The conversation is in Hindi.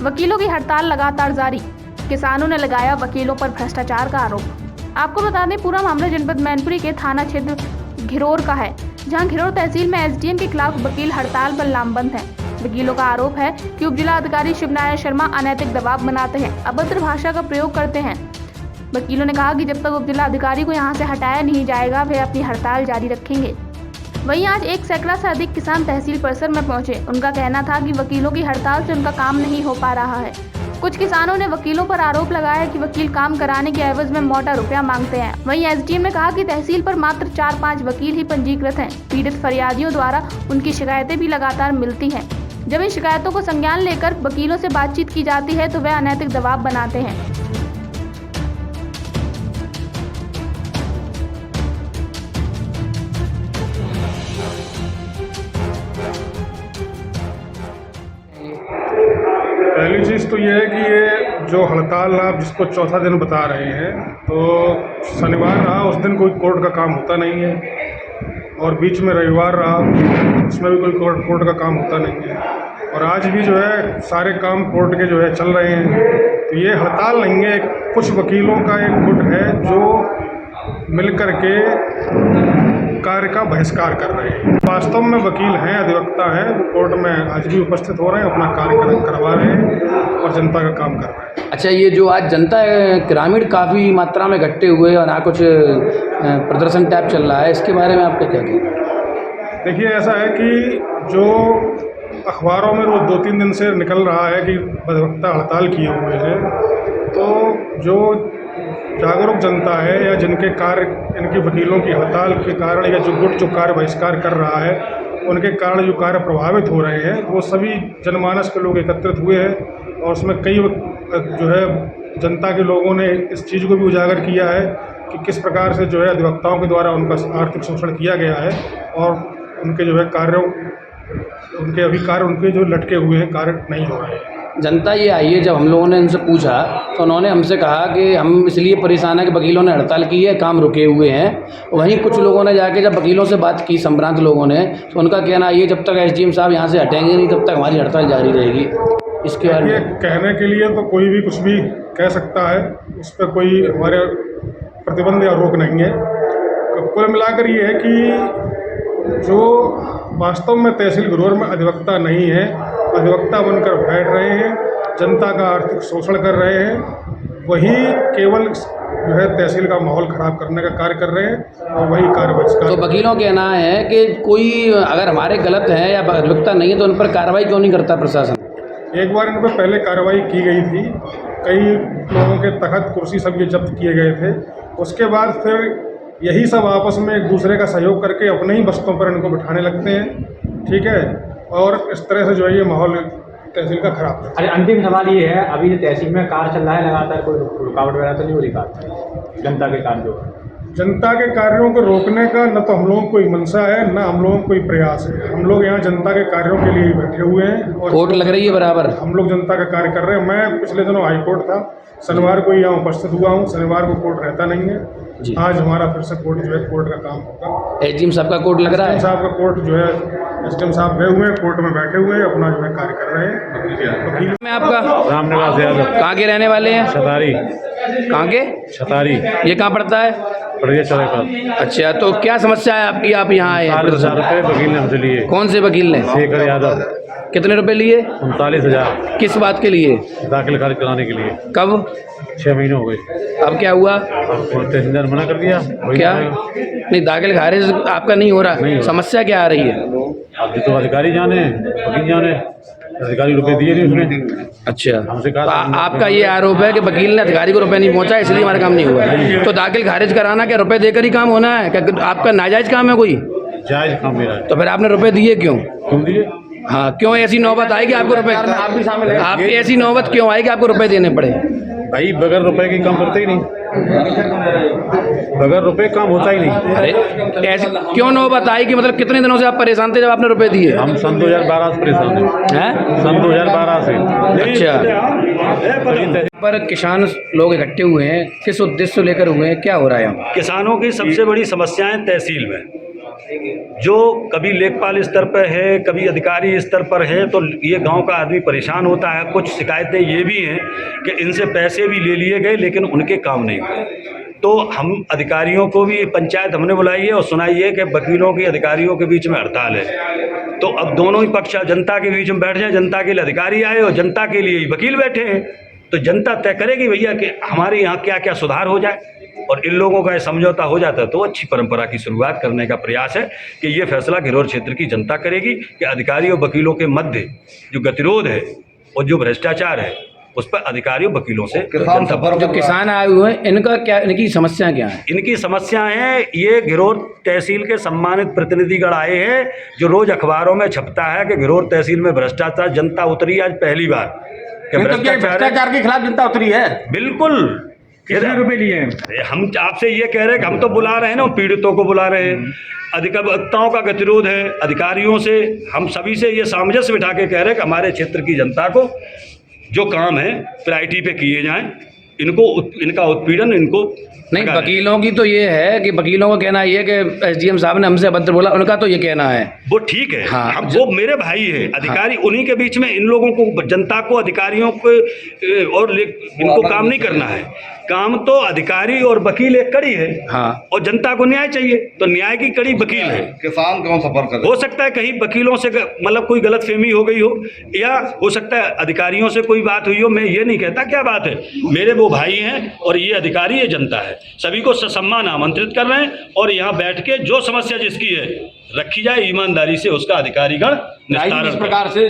वकीलों की हड़ताल लगातार जारी। किसानों ने लगाया वकीलों पर भ्रष्टाचार का आरोप। आपको बता दें, पूरा मामला जनपद मैनपुरी के थाना क्षेत्र घिरोर का है, जहां घिरोर तहसील में एसडीएम के खिलाफ वकील हड़ताल पर लामबंद हैं। वकीलों का आरोप है कि उपजिला अधिकारी शिवनारायण शर्मा अनैतिक दबाव बनाते हैं, अभद्र भाषा का प्रयोग करते हैं। वकीलों ने कहा कि जब तक उपजिला अधिकारी को यहां से हटाया नहीं जाएगा, वे अपनी हड़ताल जारी रखेंगे। वहीं आज 1 सैकड़ा से अधिक किसान तहसील परिसर में पहुंचे। उनका कहना था कि वकीलों की हड़ताल से उनका काम नहीं हो पा रहा है। कुछ किसानों ने वकीलों पर आरोप लगाया कि वकील काम कराने के एवज में मोटा रुपया मांगते हैं। वहीं एसडीएम ने कहा कि तहसील पर मात्र 4-5 वकील ही पंजीकृत हैं। पीड़ित फरियादियों द्वारा उनकी शिकायतें भी लगातार मिलती हैं। जब इन शिकायतों को संज्ञान लेकर वकीलों से बातचीत की जाती है तो वे अनैतिक दबाव बनाते हैं। पहली चीज़ तो ये है कि ये जो हड़ताल आप जिसको चौथा दिन बता रहे हैं, तो शनिवार रहा, उस दिन कोई कोर्ट का काम होता नहीं है, और बीच में रविवार रहा, उसमें भी कोई कोर्ट का काम होता नहीं है, और आज भी जो है सारे काम कोर्ट के जो है चल रहे हैं। तो ये हड़ताल नहीं है, कुछ वकीलों का एक गुट है जो मिलकर के कार्य का बहिष्कार कर रहे हैं। वास्तव में वकील हैं, अधिवक्ता हैं, वो कोर्ट में आज भी उपस्थित हो रहे हैं, अपना कार्य करवा रहे हैं और जनता का काम कर रहे हैं। अच्छा, ये जो आज जनता है ग्रामीण काफ़ी मात्रा में इकट्ठे हुए और यहाँ कुछ प्रदर्शन टाइप चल रहा है, इसके बारे में आपका क्या कहना है? देखिए, ऐसा है कि जो अखबारों में रोज 2-3 दिन से निकल रहा है कि अधिवक्ता हड़ताल किए हुए हैं, तो जो जागरूक जनता है या जिनके कार्य, इनकी वकीलों की हड़ताल के कारण या जो गुट जो कार्य बहिष्कार कर रहा है, उनके कारण जो कार्य प्रभावित हो रहे हैं, वो सभी जनमानस के लोग एकत्रित हुए हैं, और उसमें कई जो है जनता के लोगों ने इस चीज़ को भी उजागर किया है कि किस प्रकार से जो है अधिवक्ताओं के द्वारा उनका आर्थिक शोषण किया गया है, और उनके जो है कार्यों, उनके अभी कार्य उनके जो लटके हुए हैं, कार्य नहीं हो रहे हैं। जनता ये आई है, जब हम लोगों ने इनसे पूछा तो उन्होंने हमसे कहा कि हम इसलिए परेशान हैं कि वकीलों ने हड़ताल की है, काम रुके हुए हैं। वहीं कुछ लोगों ने जाके जब वकीलों से बात की, संभ्रांत लोगों ने, तो उनका कहना ये जब तक एसडीएम साहब यहाँ से हटेंगे नहीं तब तक हमारी हड़ताल जारी रहेगी। इसके बारे में कहने के लिए तो कोई भी कुछ भी कह सकता है, उस पर कोई हमारे प्रतिबंध या रोक नहीं है। कुल मिलाकर ये है कि जो वास्तव में तहसील घिरोर में अधिवक्ता नहीं है, अधिवक्ता बनकर बैठ रहे हैं, जनता का आर्थिक शोषण कर रहे हैं, वही केवल जो है तहसील का माहौल खराब करने का कार्य कर रहे हैं, और वही कार्य बहिष्कार। तो वकीलों का कहना है कि कोई अगर हमारे गलत हैं या अधिवक्ता नहीं है तो उन पर कार्रवाई क्यों नहीं करता प्रशासन? एक बार इन पर पहले कार्रवाई की गई थी, कई लोगों के तहत कुर्सी सब ये जब्त किए गए थे। उसके बाद फिर यही सब आपस में एक दूसरे का सहयोग करके अपने ही बस्तों पर इनको बिठाने लगते हैं, ठीक है, और इस तरह से जो है ये माहौल तहसील का खराब है। अरे अंतिम सवाल ये है, अभी जो तहसील में कार्य चल रहा है लगातार, कोई रुकावट वगैरह तो नहीं हो रही बात जनता के कार्यों का? जनता के कार्यों को रोकने का न तो हम लोगों को कोई मंशा है, न हम लोगों को कोई प्रयास है। हम लोग यहाँ जनता के कार्यों के लिए बैठे हुए हैं, और कोर्ट लग रही है बराबर, हम लोग जनता का कार्य कर रहे हैं। मैं पिछले दिनों हाई कोर्ट था, शनिवार को यहाँ उपस्थित हुआ हूँ। शनिवार को कोर्ट रहता नहीं है, आज हमारा फिर से कोर्ट जो है कोर्ट का काम होगा। एसडीएम साहब का कोर्ट लग रहा है, साहब का कोर्ट जो है एसडीएम साहब गए हुए हैं, कोर्ट में बैठे हुए हैं, अपना जो है कार्य कर रहे हैं। वकील मैं आपका रामनिवास यादव। कहाँ के रहने वाले हैं? छतारी। कहाँ के? छतारी। ये कहाँ पड़ता है? बढ़िया चले पर। अच्छा, तो क्या समस्या है आपकी, आप यहाँ आए हैं? 40,000 रुपये वकील ने हमसे लिए। कौन से वकील ने? शेखर यादव। कितने रुपए लिए? 39,000। किस बात के लिए? दाखिल खारिज कराने के लिए। कब? 6 महीने हो गए। अब क्या हुआ? तहसीलदार मना कर दिया। क्या? नहीं, दाखिल खारिज आपका नहीं हो रहा, नहीं। समस्या क्या आ रही है? अब तो अधिकारी जाने, वकील जाने, अधिकारी रुपए दिए नहीं उसने। अच्छा, हमसे कहा तो आपका ये आरोप है कि वकील ने अधिकारी को रुपए नहीं पहुंचा, इसलिए हमारा काम नहीं हुआ। तो दाखिल खारिज कराना क्या रुपए देकर ही काम होना है? क्या आपका नाजायज काम है कोई? जायज काम मेरा है। तो फिर आपने रुपए दिए क्यों? क्यों दिए? हाँ, क्यों ऐसी नौबत आई कि आपको रुपए, आप भी शामिल हैं, आपकी ऐसी नौबत क्यों आई कि आपको रुपए देने पड़े? भाई बगैर रुपए की काम करते ही नहीं, बगैर रुपए काम होता ही नहीं। अरे ऐसे क्यों नौबत आई कि मतलब कितने दिनों से आप परेशान थे जब आपने रुपए दिए? हम सन 2012 से परेशान हैं। सन 2012 से। अच्छा, पर किसान लोग इकट्ठे हुए हैं, किस उद्देश्य से लेकर हुए हैं, क्या हो रहा है यहाँ? किसानों की सबसे बड़ी समस्याएं तहसील में, जो कभी लेखपाल स्तर पर है, कभी अधिकारी स्तर पर है, तो ये गांव का आदमी परेशान होता है। कुछ शिकायतें ये भी हैं कि इनसे पैसे भी ले लिए गए लेकिन उनके काम नहीं हुए। तो हम अधिकारियों को भी, पंचायत हमने बुलाई है और सुनाई है कि वकीलों की अधिकारियों के बीच में हड़ताल है। तो अब दोनों ही पक्ष जनता के बीच में बैठ जाए, जनता के लिए अधिकारी आए और जनता के लिए ही वकील बैठे हैं। तो जनता तय करेगी भैया कि हमारे यहाँ क्या क्या सुधार हो जाए, और इन लोगों का समझौता हो जाता है तो अच्छी परंपरा की शुरुआत करने का प्रयास है कि ये फैसला घिरोर क्षेत्र की जनता करेगी कि अधिकारी और वकीलों के मध्य जो गतिरोध है और जो भ्रष्टाचार है उस पर अधिकारियों वकीलों से जो किसान आए हुए हैं इनका क्या, इनकी समस्या क्या है? इनकी समस्याएं हैं, ये घिरोर तहसील के सम्मानित प्रतिनिधिगण आए हैं जो रोज अखबारों में छपता है कि घिरोर तहसील में भ्रष्टाचार, जनता उतरी आज पहली बार कि भ्रष्टाचार के खिलाफ जनता उतरी है। बिल्कुल। कितने रुपए लिए हैं? हम आपसे ये कह रहे हैं कि हम तो बुला रहे हैं ना, पीड़ितों को बुला रहे हैं, अधिवक्ताओं का गतिरोध है, अधिकारियों से, हम सभी से ये सामंजस्य बिठा के कह रहे हैं कि हमारे क्षेत्र की जनता को जो काम है प्रायोरिटी पे किए जाएं, इनका उत्पीड़न इनको नहीं। वकीलों की तो ये है कि वकीलों का कहना ये है कि एसडीएम साहब ने हमसे अभद्र बोला, उनका तो ये कहना है। वो ठीक है, हाँ, हम वो मेरे भाई है अधिकारी, हाँ, उन्हीं के बीच में इन लोगों को, जनता को, अधिकारियों को और इनको काम नहीं करना है। काम तो अधिकारी और वकील एक कड़ी है, हाँ, और जनता को न्याय चाहिए तो न्याय की कड़ी वकील है। किसान क्यों सफर कर? हो सकता है कहीं वकीलों से मतलब कोई गलतफहमी हो गई हो, या हो सकता है अधिकारियों से कोई बात हुई हो, मैं ये नहीं कहता क्या बात है। मेरे वो भाई हैं और ये अधिकारी, ये जनता है, सभी को ससम्मान आमंत्रित कर रहे हैं और यहाँ बैठ के जो समस्या जिसकी है रखी जाए, ईमानदारी से उसका अधिकारीगण निस्तारण इस प्रकार से